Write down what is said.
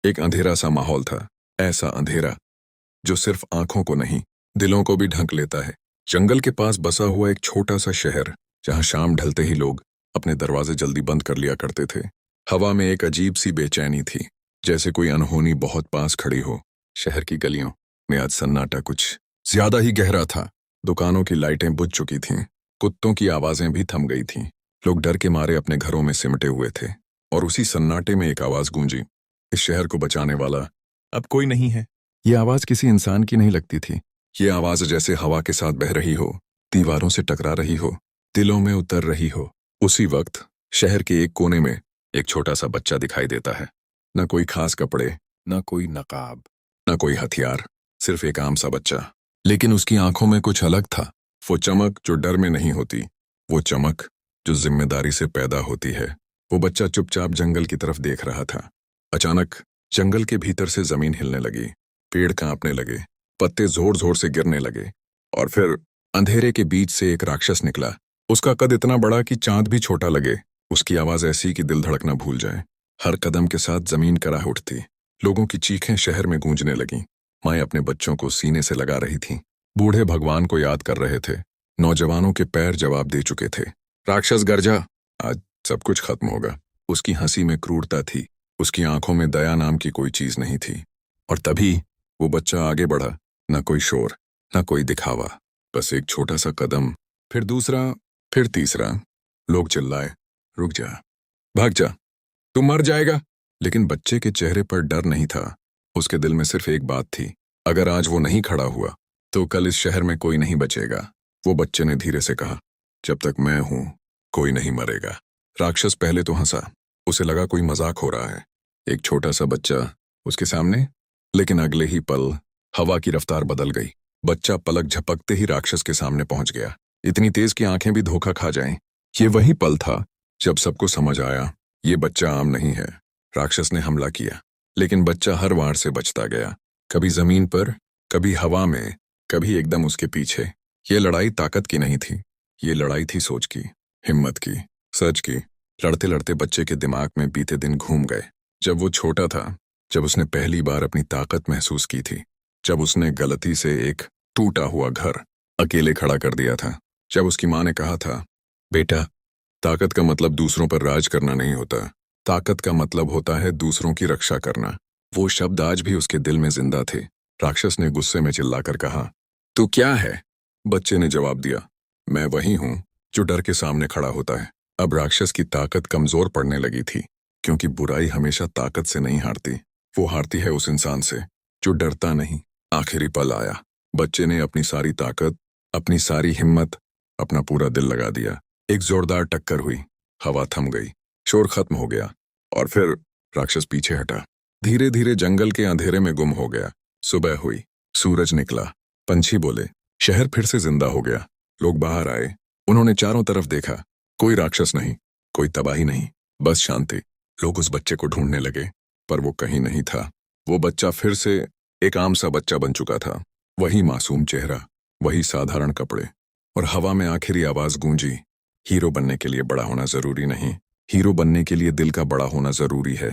एक अंधेरा सा माहौल था, ऐसा अंधेरा जो सिर्फ आंखों को नहीं, दिलों को भी ढंक लेता है। जंगल के पास बसा हुआ एक छोटा सा शहर, जहां शाम ढलते ही लोग अपने दरवाजे जल्दी बंद कर लिया करते थे। हवा में एक अजीब सी बेचैनी थी, जैसे कोई अनहोनी बहुत पास खड़ी हो। शहर की गलियों में आज सन्नाटा कुछ ज्यादा ही गहरा था। दुकानों की लाइटें बुझ चुकी थीं, कुत्तों की आवाजें भी थम गई थीं। लोग डर के मारे अपने घरों में सिमटे हुए थे, और उसी सन्नाटे में एक आवाज गूंजी, इस शहर को बचाने वाला अब कोई नहीं है। ये आवाज किसी इंसान की नहीं लगती थी। ये आवाज जैसे हवा के साथ बह रही हो, दीवारों से टकरा रही हो, दिलों में उतर रही हो। उसी वक्त शहर के एक कोने में एक छोटा सा बच्चा दिखाई देता है। न कोई खास कपड़े, न कोई नकाब, न कोई हथियार, सिर्फ एक आम सा बच्चा। लेकिन उसकी आंखों में कुछ अलग था। वो चमक जो डर में नहीं होती, वो चमक जो जिम्मेदारी से पैदा होती है। वो बच्चा चुपचाप जंगल की तरफ देख रहा था। अचानक जंगल के भीतर से जमीन हिलने लगी, पेड़ कांपने लगे, पत्ते जोर जोर से गिरने लगे, और फिर अंधेरे के बीच से एक राक्षस निकला। उसका कद इतना बड़ा कि चांद भी छोटा लगे। उसकी आवाज ऐसी कि दिल धड़कना भूल जाए। हर कदम के साथ जमीन कराह उठती। लोगों की चीखें शहर में गूंजने लगीं। माएं अपने बच्चों को सीने से लगा रही थीं। बूढ़े भगवान को याद कर रहे थे। नौजवानों के पैर जवाब दे चुके थे। राक्षस गरजा, आज सब कुछ खत्म होगा। उसकी हंसी में क्रूरता थी, उसकी आंखों में दया नाम की कोई चीज नहीं थी। और तभी वो बच्चा आगे बढ़ा। न कोई शोर, न कोई दिखावा, बस एक छोटा सा कदम, फिर दूसरा, फिर तीसरा। लोग चिल्लाए, रुक जा, भाग जा, तू मर जाएगा। लेकिन बच्चे के चेहरे पर डर नहीं था। उसके दिल में सिर्फ एक बात थी, अगर आज वो नहीं खड़ा हुआ तो कल इस शहर में कोई नहीं बचेगा। वो बच्चे ने धीरे से कहा, जब तक मैं हूं कोई नहीं मरेगा। राक्षस पहले तो हंसा, उसे लगा कोई मजाक हो रहा है, एक छोटा सा बच्चा उसके सामने। लेकिन अगले ही पल हवा की रफ्तार बदल गई। बच्चा पलक झपकते ही राक्षस के सामने पहुंच गया, इतनी तेज कि आंखें भी धोखा खा जाएं। ये वही पल था जब सबको समझ आया, ये बच्चा आम नहीं है। राक्षस ने हमला किया, लेकिन बच्चा हर वार से बचता गया, कभी जमीन पर, कभी हवा में, कभी एकदम उसके पीछे। ये लड़ाई ताकत की नहीं थी, ये लड़ाई थी सोच की, हिम्मत की, सच की। लड़ते लड़ते बच्चे के दिमाग में बीते दिन घूम गए। जब वो छोटा था, जब उसने पहली बार अपनी ताकत महसूस की थी, जब उसने गलती से एक टूटा हुआ घर अकेले खड़ा कर दिया था, जब उसकी माँ ने कहा था, बेटा, ताकत का मतलब दूसरों पर राज करना नहीं होता, ताकत का मतलब होता है दूसरों की रक्षा करना। वो शब्द आज भी उसके दिल में जिंदा थे। राक्षस ने गुस्से में चिल्लाकर कहा, तू क्या है? बच्चे ने जवाब दिया, मैं वही हूं जो डर के सामने खड़ा होता है। अब राक्षस की ताकत कमजोर पड़ने लगी थी, क्योंकि बुराई हमेशा ताकत से नहीं हारती, वो हारती है उस इंसान से जो डरता नहीं। आखिरी पल आया। बच्चे ने अपनी सारी ताकत, अपनी सारी हिम्मत, अपना पूरा दिल लगा दिया। एक जोरदार टक्कर हुई, हवा थम गई, शोर खत्म हो गया, और फिर राक्षस पीछे हटा, धीरे धीरे जंगल के अंधेरे में गुम हो गया। सुबह हुई, सूरज निकला, पंछी बोले, शहर फिर से जिंदा हो गया। लोग बाहर आए, उन्होंने चारों तरफ देखा, कोई राक्षस नहीं, कोई तबाही नहीं, बस शांति। लोग उस बच्चे को ढूंढने लगे, पर वो कहीं नहीं था। वो बच्चा फिर से एक आम सा बच्चा बन चुका था। वही मासूम चेहरा, वही साधारण कपड़े, और हवा में आखिरी आवाज गूंजी, हीरो बनने के लिए बड़ा होना जरूरी नहीं, हीरो बनने के लिए दिल का बड़ा होना जरूरी है।